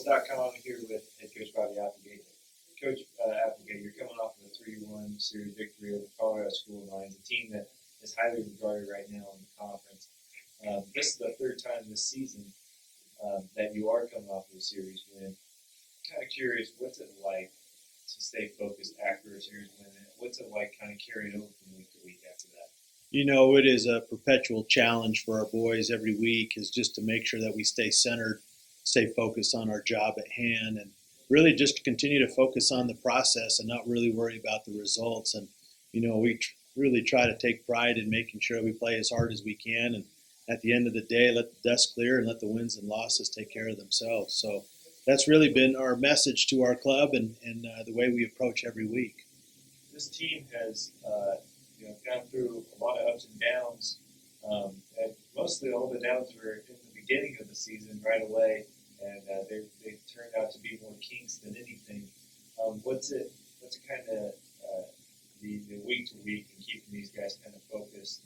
Sports.com here with head coach Bobby Applegate. Coach Applegate, you're coming off of a 3-1 series victory over Colorado School of Mines, a team that is highly regarded right now in the conference. This is the third time this season that you are coming off of a series win. Kind of curious, what's it like to stay focused after a series win? What's it like kind of carrying over from week to week after that? You know, it is a perpetual challenge for our boys every week, is just to make sure that we stay centered, stay focused on our job at hand, and really just to continue to focus on the process and not really worry about the results. And, you know, we really try to take pride in making sure we play as hard as we can. And at the end of the day, let the dust clear and let the wins and losses take care of themselves. So that's really been our message to our club and the way we approach every week. This team has gone through a lot of ups and downs. And mostly all the downs were in the beginning of the season right away, and they turned out to be more kinks than anything. What's it kind of the week to week and keeping these guys kind of focused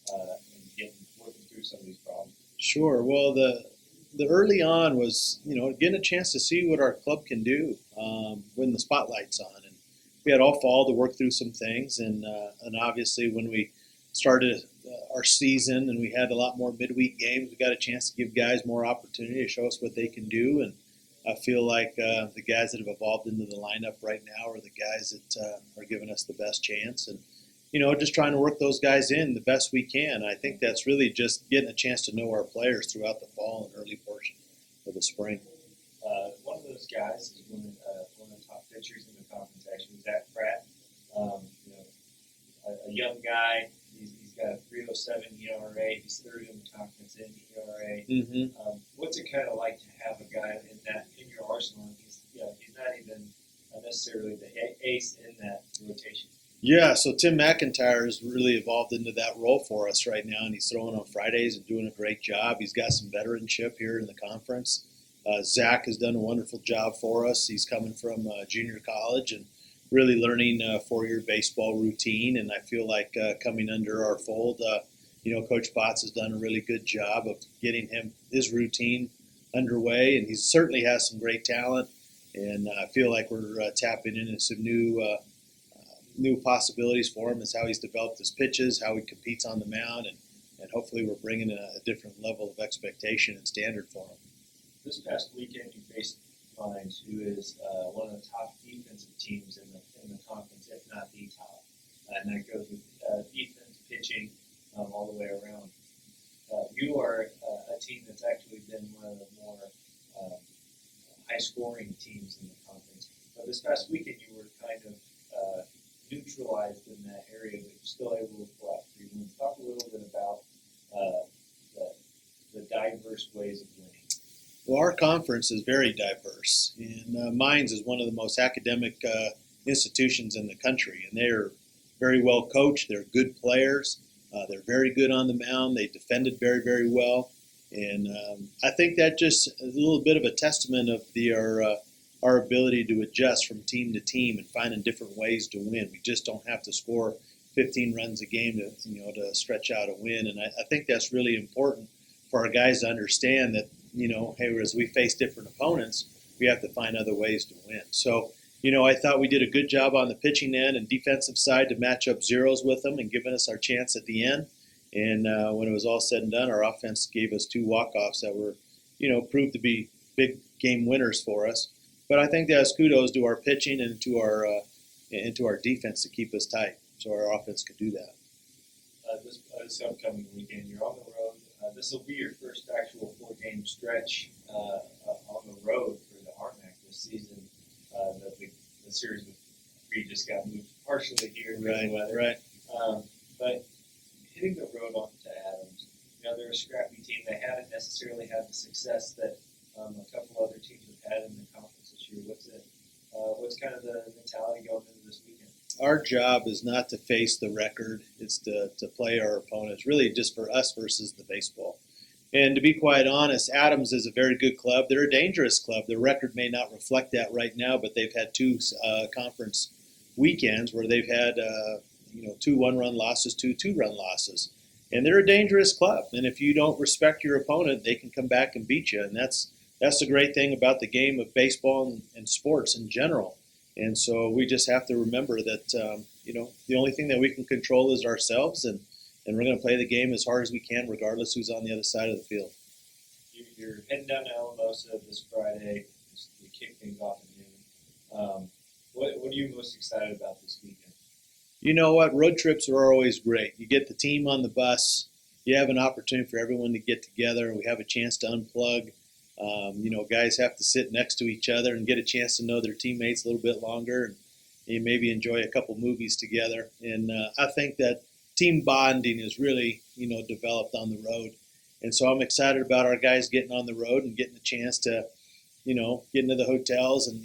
and working through some of these problems? Sure. Well, the early on was, getting a chance to see what our club can do when the spotlight's on. And we had all fall to work through some things. And obviously when we started our season and we had a lot more midweek games, we got a chance to give guys more opportunity to show us what they can do. And I feel like the guys that have evolved into the lineup right now are the guys that are giving us the best chance. And, just trying to work those guys in the best we can. I think that's really just getting a chance to know our players throughout the fall and early portion of the spring. One of those guys is one of the top pitchers in the conference, actually, Zach Pratt. A young guy. He's got a 3.07 ERA. He's third in the conference in ERA. Mm-hmm. What's it kind of like to have a guy in your arsenal? He's not even necessarily the ace in that rotation. Yeah, so Tim McIntyre has really evolved into that role for us right now, and he's throwing on Fridays and doing a great job. He's got some veteranship here in the conference. Zach has done a wonderful job for us. He's coming from junior college and really learning a four-year baseball routine, and I feel like coming under our fold, Coach Potts has done a really good job of getting his routine underway, and he certainly has some great talent, and I feel like we're tapping into some new possibilities for him. Is how he's developed his pitches, how he competes on the mound, and hopefully we're bringing a different level of expectation and standard for him. This past weekend you faced Mines, who is one of the top defensive teams in the conference, if not the top. And that goes with defense, pitching, all the way around. You are a team that's actually been one of the more high-scoring teams in the conference. But this past weekend you were kind of neutralized in that area, but you're still able to pull out 3 wins. Talk a little bit about the diverse ways of winning. Well, our conference is very diverse, and Mines is one of the most academic institutions in the country, and they're very well coached. They're good players. They're very good on the mound. They defended very, very well, and I think that just is a little bit of a testament of our ability to adjust from team to team and finding different ways to win. We just don't have to score 15 runs a game to stretch out a win, and I think that's really important for our guys to understand that. Hey, as we face different opponents, we have to find other ways to win. So, I thought we did a good job on the pitching end and defensive side to match up zeros with them and giving us our chance at the end. And when it was all said and done, our offense gave us 2 walk-offs that were, proved to be big game winners for us. But I think that's kudos to our pitching and to our defense to keep us tight, so our offense could do that. This upcoming weekend, you're on the road. This will be your first actual 4-game stretch on the road for the RMAC this season. The series with 3 just got moved partially here in the weather. Right. But hitting the road onto Adams, they're a scrappy team. They haven't necessarily had the success that a couple other teams have had in the conference this year. What's kind of the mentality going into this weekend? Our job is not to face the record. It's to play our opponents, really just for us versus the baseball. And to be quite honest, Adams is a very good club. They're a dangerous club. Their record may not reflect that right now, but they've had 2 conference weekends where they've had 2 1-run losses, 2 2-run losses. And they're a dangerous club. And if you don't respect your opponent, they can come back and beat you. And that's that's the great thing about the game of baseball and sports in general. And so we just have to remember that the only thing that we can control is ourselves, and we're going to play the game as hard as we can, regardless who's on the other side of the field. You're heading down to Alamosa this Friday. We kick things off at noon. What are you most excited about this weekend? You know what? Road trips are always great. You get the team on the bus. You have an opportunity for everyone to get together. We have a chance to unplug. Guys have to sit next to each other and get a chance to know their teammates a little bit longer, and you maybe enjoy a couple movies together. And I think that team bonding is really, developed on the road. And so I'm excited about our guys getting on the road and getting a chance to, get into the hotels and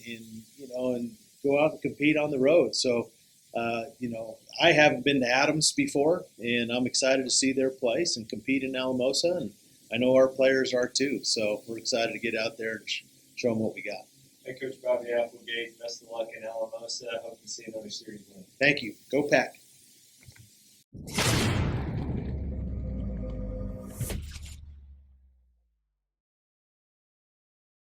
go out and compete on the road. So, I haven't been to Adams before, and I'm excited to see their place and compete in Alamosa. And I know our players are too. So we're excited to get out there and show them what we got. Hey, Coach Bobby Applegate, best of luck in Alamosa. I hope to see another series win. Thank you. Go Pack.